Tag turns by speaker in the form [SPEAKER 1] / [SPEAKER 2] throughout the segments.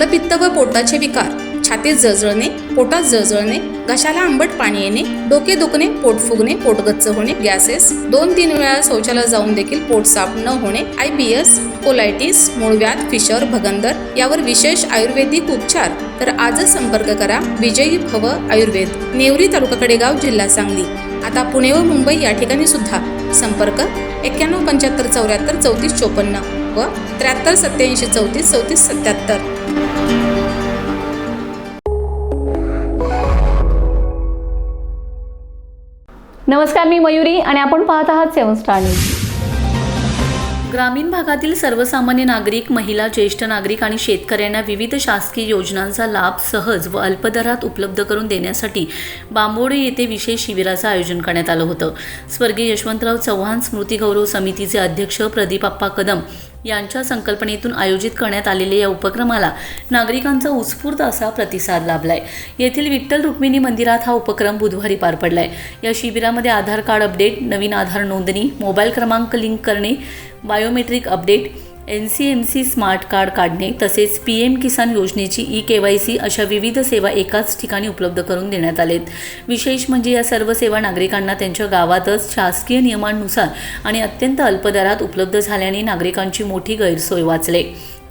[SPEAKER 1] मलपित्त व पोटाचे विकार, छातीत जळजळणे, पोटात जळजळणे, घशाला आंबट पाणी येणे, डोके दुखणे, पोट फुगणे, पोट गच्च होणे, गॅसेस, 2-3 वेळा शौचालयात जाऊन देखील पोट साफ न होणे, IBS, कोलायटिस, मूळव्याध, फिशर, भगंदर यावर विशेष आयुर्वेदिक उपचार. तर आजच संपर्क करा विजयी भव आयुर्वेद, नेवरी तालुका कडेगाव, जिल्हा सांगली. आता पुणे व मुंबई या ठिकाणी सुद्धा. संपर्क 91 75 74 34 54 व 73 87 34 34 77.
[SPEAKER 2] नमस्कार, मी मयुरी आणि आपण पाहत आहात 7 स्टार न्यूज. ग्रामीण भागातील सर्वसामान्य नागरिक, महिला, ज्येष्ठ नागरिक आणि शेतकऱ्यांना विविध शासकीय योजनांचा लाभ सहज व अल्प दरात उपलब्ध करून देण्यासाठी बांबोडे येथे विशेष शिबिराचं आयोजन करण्यात आलं होतं. स्वर्गीय यशवंतराव चव्हाण स्मृती गौरव समितीचे अध्यक्ष प्रदीप आप्पा कदम यांच्या संकल्पनेतून आयोजित करण्यात आलेल्या या उपक्रमाला नागरिकांचा उत्स्फूर्त असा प्रतिसाद लाभलाय. येथील विठ्ठल रुक्मिणी मंदिरात हा उपक्रम बुधवारी पार पडलाय. या शिबिरामध्ये आधार कार्ड अपडेट, नवीन आधार नोंदणी, मोबाईल क्रमांक लिंक करणे, biometric update, NCMC smart card काढणे तसेच PM किसान योजनेची eKYC अशा विविध सेवा एकाच ठिकाणी उपलब्ध करून देण्यात आलेत. विशेष म्हणजे या सर्व सेवा नागरिकांना त्यांच्या गावातच शासकीय नियमांनुसार आणि अत्यंत अल्प दरात उपलब्ध झाल्याने नागरिकांची मोठी गैरसोय वाचले.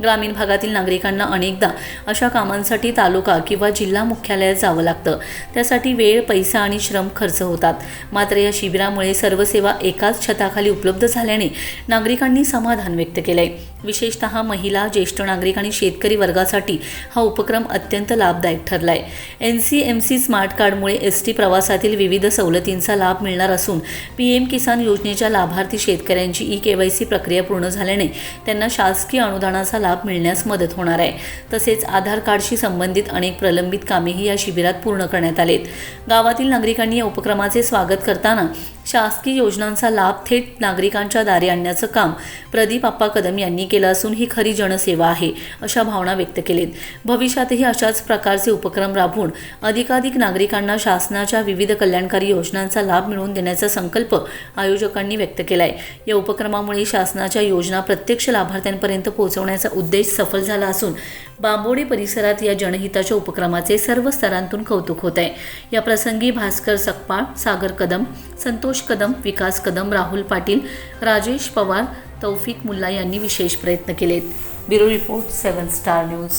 [SPEAKER 2] ग्रामीण भागातील नागरिकांना अनेकदा अशा कामांसाठी तालुका किंवा जिल्हा मुख्यालयात जावं लागतं. त्यासाठी वेळ, पैसा आणि श्रम खर्च होतात. मात्र या शिबिरामुळे सर्व सेवा एकाच छताखाली उपलब्ध झाल्याने नागरिकांनी समाधान व्यक्त केलंय. विशेषतः महिला, ज्येष्ठ नागरिक आणि शेतकरी वर्गासाठी हा उपक्रम अत्यंत लाभदायक ठरलाय. NCMC स्मार्ट कार्डमुळे ST प्रवासातील विविध सवलतींचा लाभ मिळणार असून PM किसान योजनेच्या लाभार्थी शेतकऱ्यांची eKYC प्रक्रिया पूर्ण झाल्याने त्यांना शासकीय अनुदानाचा लाभ मिळण्यास मदत होणार आहे. तसेच आधार कार्डशी संबंधित अनेक प्रलंबित कामेही या शिबिरात पूर्ण करण्यात आलेत. गावातील नागरिकांनी या उपक्रमाचे स्वागत करताना शासकीय योजनांचा लाभ थेट नागरिकांच्या दारी आणण्याचं काम प्रदीप आप्पा कदम यांनी केलं असून ही खरी जनसेवा आहे अशा भावना व्यक्त केलीत. भविष्यातही अशाच प्रकारचे उपक्रम राबवून अधिकाधिक नागरिकांना शासनाच्या विविध कल्याणकारी योजनांचा लाभ मिळवून देण्याचा संकल्प आयोजकांनी व्यक्त केलाय. या उपक्रमामुळे शासनाच्या योजना प्रत्यक्ष लाभार्थ्यांपर्यंत पोहोचवण्याचा उद्देश सफल झाला असून बांबोडे परिसरात या जनहिताच्या उपक्रमाचे सर्व स्तरांतून कौतुक होत आहे. या प्रसंगी भास्कर सकपाळ, सागर कदम, संतोष कदम, विकास कदम, राहुल पाटील, राजेश पवार, तौफिक मुल्ला यांनी विशेष प्रयत्न केलेत. Bureau report 7 star news.